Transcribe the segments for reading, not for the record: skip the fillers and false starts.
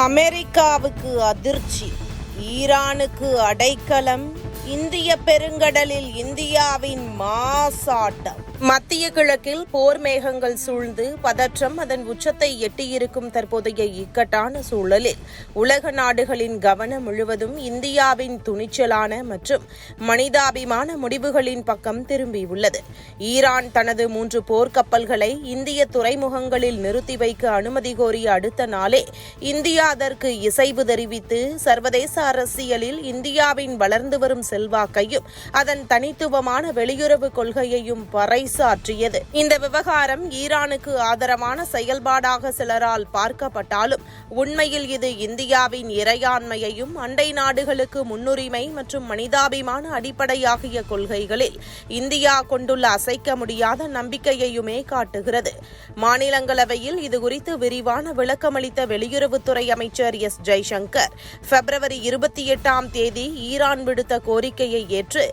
அமெரிக்காவுக்கு அதிர்ச்சி, ஈரானுக்கு அடைக்கலம், இந்திய பெருங்கடலில் இந்தியாவின் மாசாட்டம். மத்திய கிழக்கில் போர் மேகங்கள் சூழ்ந்து பதற்றம் அதன் உச்சத்தை எட்டியிருக்கும் தற்போதைய இக்கட்டான சூழலில் உலக நாடுகளின் கவனம் முழுவதும் இந்தியாவின் துணிச்சலான மற்றும் மனிதாபிமான முடிவுகளின் பக்கம் திரும்பியுள்ளது. ஈரான் தனது 3 போர்க்கப்பல்களை இந்திய துறைமுகங்களில் நிறுத்தி வைக்க அனுமதி கோரிய அடுத்த நாளே இந்தியா அதற்கு இசைவு தெரிவித்து சர்வதேச அரசியலில் இந்தியாவின் வளர்ந்து வரும் செல்வாக்கையும் அதன் தனித்துவமான வெளியுறவு கொள்கையையும் பறைசாற்றியது. இந்த விவகாரம் ஈரானுக்கு ஆதரவான செயல்பாடாக சிலரால் பார்க்கப்பட்டாலும் உண்மையில் இது இந்தியாவின் இறையாண்மையையும் அண்டை நாடுகளுக்கு முன்னுரிமை மற்றும் மனிதாபிமான அடிப்படையாகிய கொள்கைகளில் இந்தியா கொண்டுள்ள அசைக்க முடியாத நம்பிக்கையையுமே காட்டுகிறது. மாநிலங்களவையில் இதுகுறித்து விரிவான விளக்கமளித்த வெளியுறவுத்துறை அமைச்சர் எஸ். ஜெய்சங்கர், பிப்ரவரி 28ஆம் தேதி ஈரான் விடுத்த கோரிக்கையை ஏற்று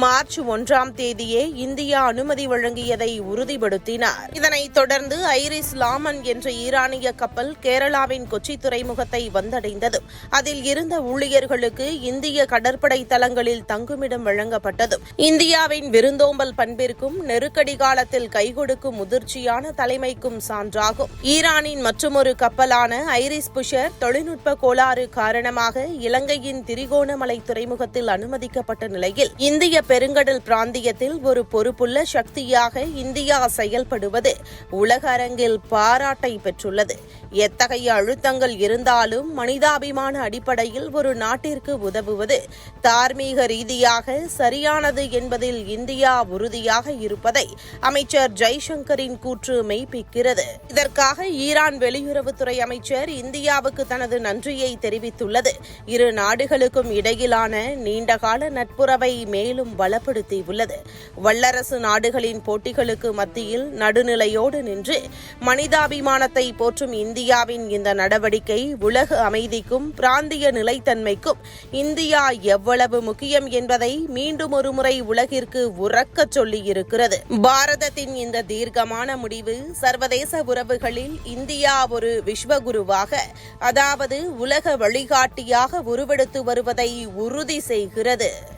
மார்ச் 1ஆம் தேதியே இந்தியா அனுமதி வழங்கியதை உறுதிப்படுத்தினார். இதனைத் தொடர்ந்து ஐரிஸ் லாமன் என்ற ஈரானிய கப்பல் கேரளாவின் கொச்சி துறைமுகத்தை வந்தடைந்ததும் அதில் இருந்த ஊழியர்களுக்கு இந்திய கடற்படை தளங்களில் தங்குமிடம் வழங்கப்பட்டதும் இந்தியாவின் விருந்தோம்பல் பண்பிற்கும் நெருக்கடி காலத்தில் கைகொடுக்கும் முதிர்ச்சியான தலைமைக்கும் சான்றாகும். ஈரானின் மற்றொரு கப்பலான ஐரிஸ் புஷர் தொழில்நுட்ப கோளாறு காரணமாக இலங்கையின் திரிகோணமலை துறைமுகத்தில் அனுமதிக்கப்பட்ட நிலையில் இந்திய பெருங்கடல் பிராந்தியத்தில் ஒரு பொறுப்புள்ள சக்தியாக இந்தியா செயல்படுவது உலக அரங்கில் பாராட்டை பெற்றுள்ளது. எத்தகைய அழுத்தங்கள் இருந்தாலும் மனிதாபிமான அடிப்படையில் ஒரு நாட்டிற்கு உதவுவது தார்மீக ரீதியாக சரியானது என்பதில் இந்தியா உறுதியாக இருப்பதை அமைச்சர் ஜெய்சங்கரின் கூற்று மெய்ப்பிக்கிறது. இதற்காக ஈரான் வெளியுறவுத்துறை அமைச்சர் இந்தியாவுக்கு தனது நன்றியை தெரிவித்துள்ளது. இரு நாடுகளுக்கும் இடையிலான நீண்டகால நட்புறவை மேலும் பலப்படுத்தியுள்ளது. வல்லரசு நாடுகளின் போட்டிகளுக்கு மத்தியில் நடுநிலையோடு நின்று மனிதாபிமானத்தை போற்றும் இந்தியாவின் இந்த நடவடிக்கை உலக அமைதிக்கும் பிராந்திய நிலைத்தன்மைக்கும் இந்தியா எவ்வளவு முக்கியம் என்பதை மீண்டும் ஒருமுறை உலகிற்கு உரக்கச் சொல்லியிருக்கிறது. பாரதத்தின் இந்த தீர்க்கமான முடிவு சர்வதேச உறவுகளில் இந்தியா ஒரு விஸ்வகுருவாக, அதாவது உலக வழிகாட்டியாக உருவெடுத்து வருவதை உறுதி செய்கிறது.